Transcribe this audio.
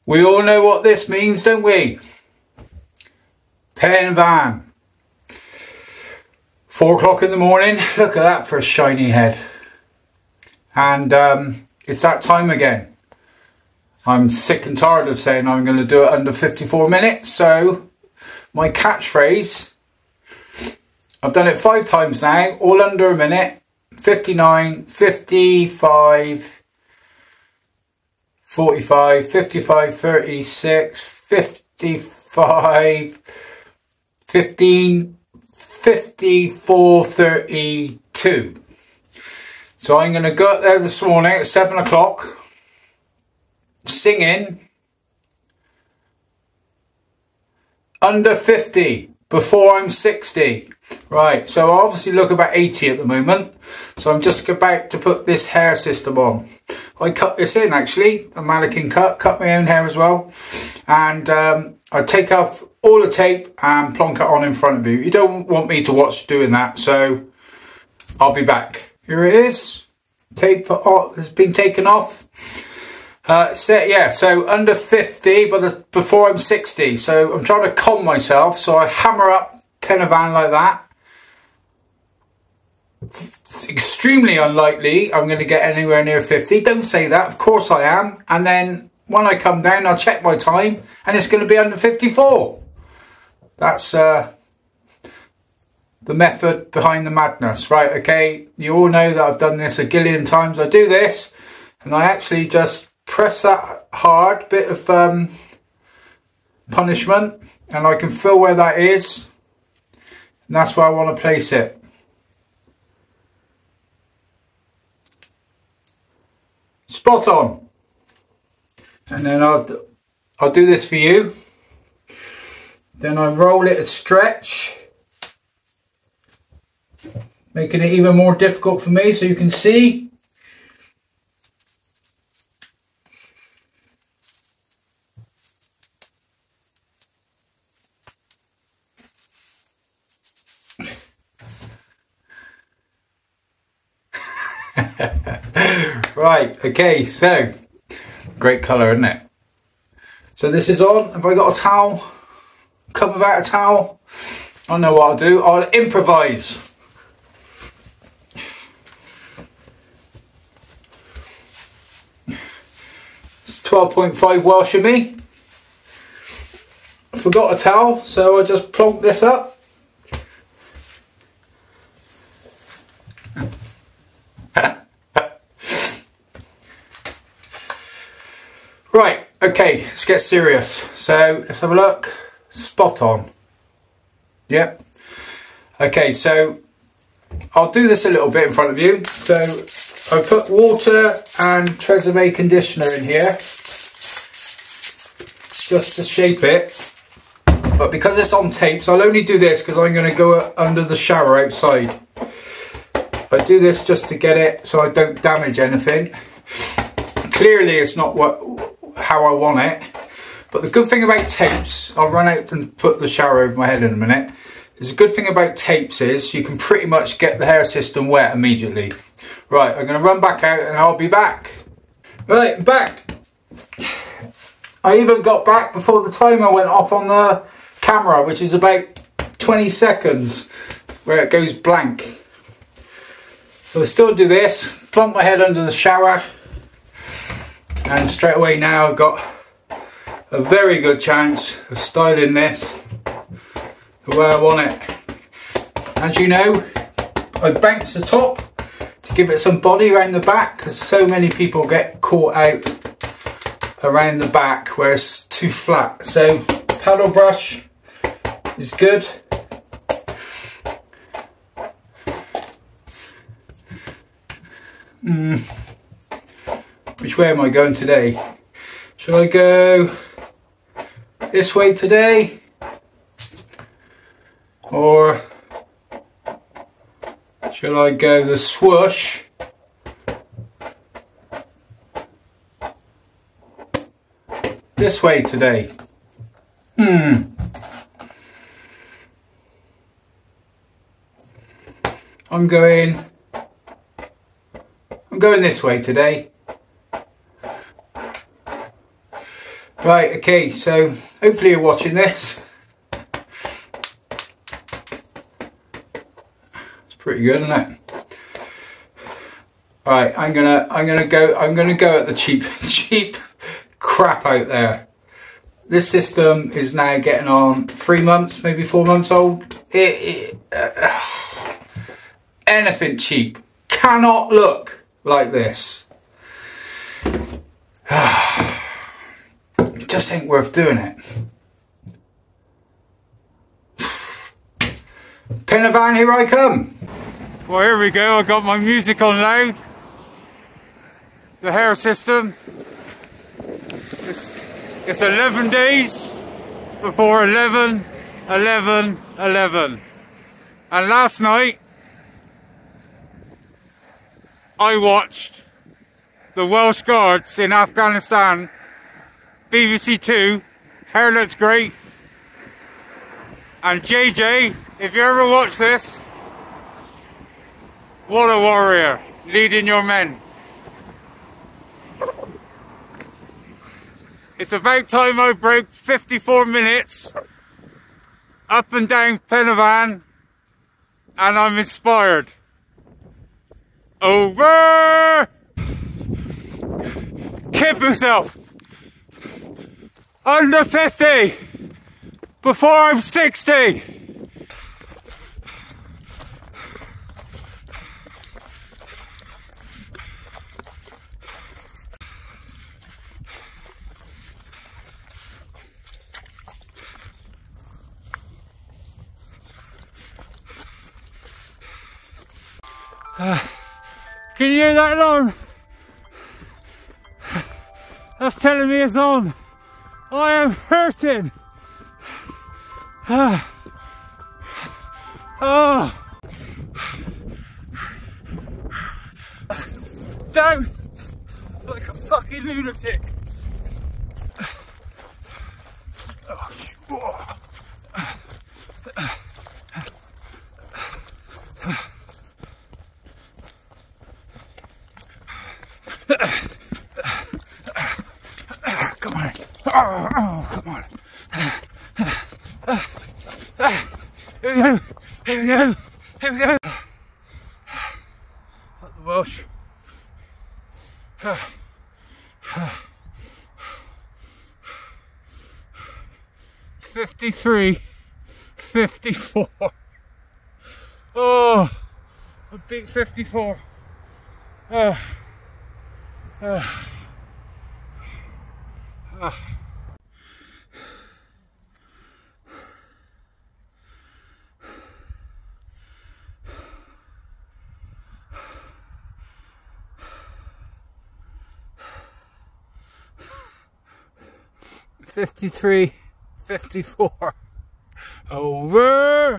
We all know what this means, don't we? Pen van. 4 o'clock in the morning. Look at that for a shiny head. And it's that time again. I'm sick and tired of saying I'm going to do it under 54 minutes. So my catchphrase, I've done it 5 times now, all under a minute. 59, 55, 45, 55, 36, 55, 15, 54, 32. So I'm going to go up there this morning at 7 o'clock, singing under 50 before I'm 60. Right, so I obviously look about 80 at the moment. So I'm just about to put this hair system on. I cut this in actually, a mannequin cut my own hair as well. And I take off all the tape and plonk it on in front of you. You don't want me to watch doing that, so I'll be back. Here it is. Tape has been taken off. So under 50 before I'm 60. So I'm trying to calm myself. So I hammer up pen a van like that. It's extremely unlikely I'm going to get anywhere near 50. Don't say that. Of course I am. And then when I come down, I'll check my time and it's going to be under 54. That's the method behind the madness. Right, okay. You all know that I've done this a gillion times. I do this and I actually just press that hard bit of punishment and I can feel where that is. And that's where I want to place it. Spot on. And then I'll do this for you. Then I roll it a stretch, making it even more difficult for me so you can see. Right, okay, so great colour, isn't it? So this is on. Have I got a towel? Come without a towel? I know what I'll do. I'll improvise. It's 12.5 Welsh of me. I forgot a towel, so I just plonk this up. Right, okay, let's get serious. So let's have a look. Spot on. Yep. Okay, so I'll do this a little bit in front of you. So I put water and Tresemme conditioner in here just to shape it. But because it's on tape, so I'll only do this because I'm going to go under the shower outside. I do this just to get it so I don't damage anything. Clearly it's not how I want it. But the good thing about tapes, I'll run out and put the shower over my head in a minute. There's a good thing about tapes is you can pretty much get the hair system wet immediately. Right, I'm going to run back out and I'll be back. Right, back. I even got back before the timer went off on the camera, which is about 20 seconds where it goes blank. So I still do this, plonk my head under the shower, and straight away now I've got a very good chance of styling this the way I want it. As you know, I bounce the top to give it some body around the back because so many people get caught out around the back where it's too flat. So paddle brush is good. Which way am I going today? Shall I go this way today? Or shall I go the swoosh? This way today? I'm going this way today. Right, okay, so hopefully you're watching this. It's pretty good, isn't it? Right, I'm gonna go at the cheap crap out there. This system is now getting on 3 months, maybe 4 months old. Anything cheap cannot look like this. It just ain't worth doing it. Pinavan, here I come. Well, here we go. I got my music on loud. The hair system. It's 11 days before 11, 11, 11. And last night, I watched the Welsh Guards in Afghanistan, BBC 2, hair looks great. And JJ, if you ever watch this, what a warrior, leading your men. It's about time I broke 54 minutes up and down Pinavan, and I'm inspired. Over! Keep himself under 50 before I'm 60. Can you hear that alarm? That's telling me it's on. I am hurting. Oh. Down like a fucking lunatic. Come on. Oh, come on. Here we go. Here we go. Here we go. Up the Welsh. 53, 54. Oh, I beat 54. 53, 54. Over.